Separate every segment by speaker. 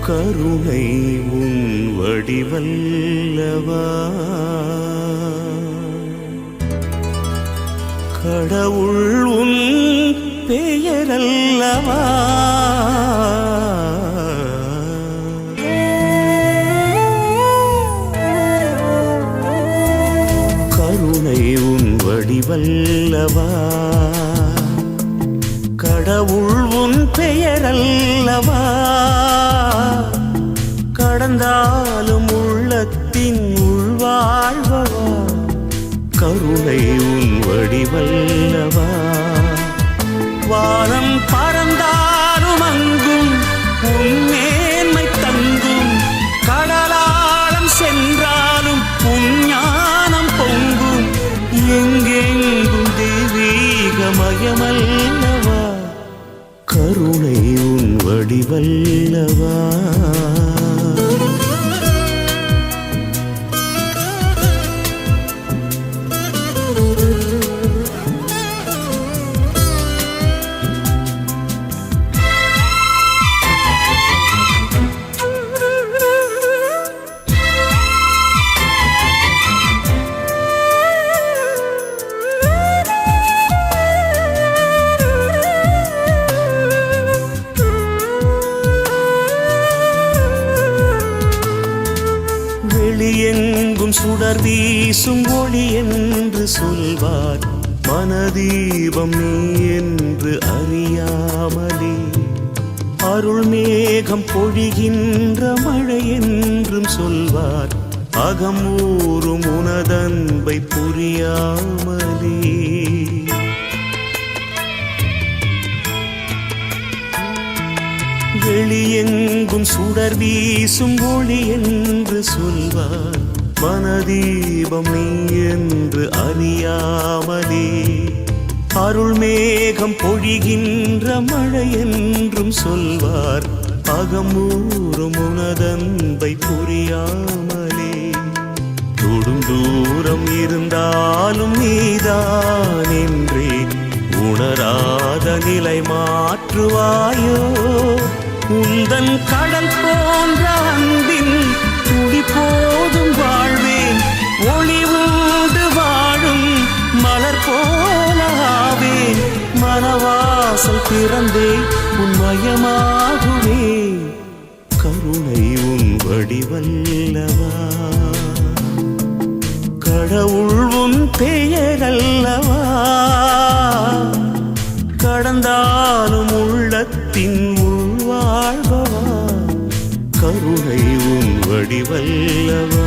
Speaker 1: கருணை உன் வடிவல்லவா கடவுள் உன் பெயரல்லவா கருணை உன் வடிவல்லவா கடவுள் உன் பெயரல்லவா கடந்தாலும் உள்ளத்தின் உள்வாழ்வவா கருணை உன் வடிவல்லவா வானம் பறந்தாலும் அங்கும் உன் மேன்மை தங்கும் கடலாளம் சென்றாலும் உன் ஞானம் பொங்கும் எங்கெங்கும் தெய்வீகமயமல்லவா கருணை உன் வடிவல்லவா வெளியெங்கும் சுடர் வீசும் ஒளி என்று சொல்வார் மனதீபம் நீ என்று அறியாமலே அருள் மேகம் பொழிகின்ற மழை என்றும் சொல்வார் அகம் ஊறும் உனதன்பை புரியாமலே வெளியெங்கும் சுடர் வீசும் ஒளி என்று சொல்வார் மனதீபம் நீ என்று அறியாமலே அருள் மேகம் பொழிகின்ற மழை என்றும் சொல்வார் அகமூறும் உனதன்பை புரியாமலே தொடும் தூரம் இருந்தாலும் நீதான் என்றே உணராத நிலை மாற்றுவாயோ உந்தன் கடல் போன்ற அன்பின் துளி போதும் வாழ்வேன் ஒளி உண்டு வாழும் மலர் போலாவேன் மனவாசல் திறந்தே உன்மயமாகுவே கருணை உன் வடிவல்லவா கடவுள் உன் பெயரல்லவா கடந்தாலும் உள்ளத்தின் உள்வாழ்வவா கருணை உன் வடிவல்லவா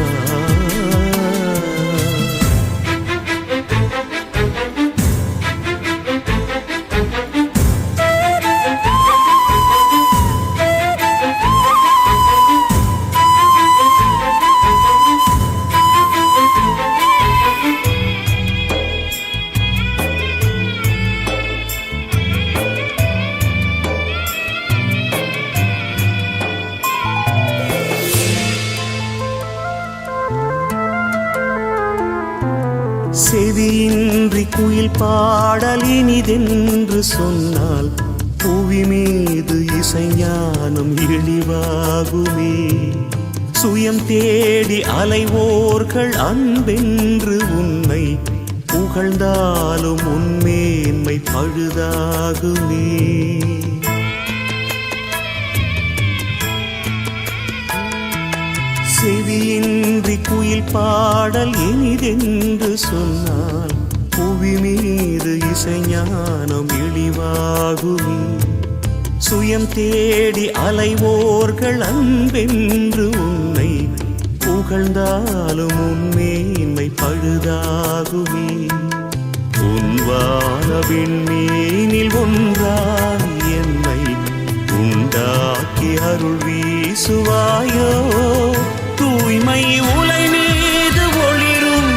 Speaker 1: செவியின்றி குயில் பாடல் இனிதென்று சொன்னால் புவி மீது இசைஞானம் இழிவாகுமே சுயம் தேடி அலைவோர்கள் அன்பென்று உன்னை புகழ்ந்தாலும் உன்மேன்மை பழுதாகுமே செவியின்றி குயில் பாடல் இனிதென்று சொன்னால் புவி மீது இசைஞானம் இழிவாகுமே சுயம் தேடி அலைவோர்கள் அன்பென்று உன்னை புகழ்ந்தாலும் உன்மேன்மை பழுதாகுமே உன் வானவின் மீனில் ஒன்றாய் என்னை உண்டாக்கி அருள் வீசுவாயோ தூய்மை உலை மீது ஒளிரும்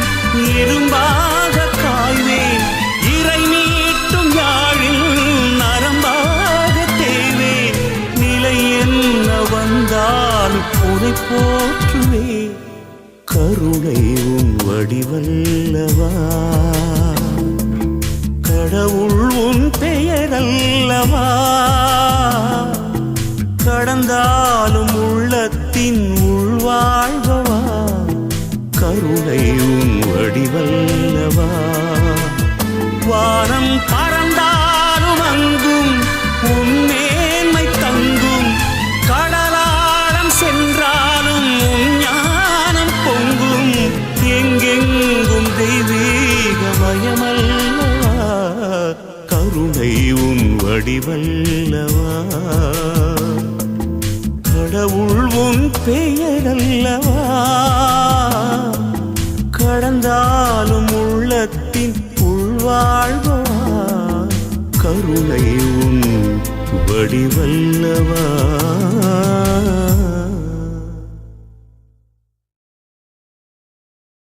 Speaker 1: இரும்பாக காய்வேன் இறை மீட்டும் யாழில் நரம்பாக தேய்வேன் நிலை என்ன வந்தாலும் உனை போற்றுவே கருணை உன் வடிவல்லவா கடவுள் உன் பெயரல்லவா கடந்தாலும் உள்ளத்தின் உள்வாழ்வா கருணை உன் வடிவல்லவா வானம் பறந்தாலும் அங்கும் உன் மேன்மை தங்கும் கடலாழம் சென்றாலும் உன் ஞானம் பொங்கும் எங்கெங்கும் தெய்வீகமயமல்லவா கருணை உன் வடிவல்லவா கடவுள் உன் பெயரல்லவா கடந்தாலும் உள்ளத்தின் உள்வாழ்வா கருணை உன் வடிவல்லவா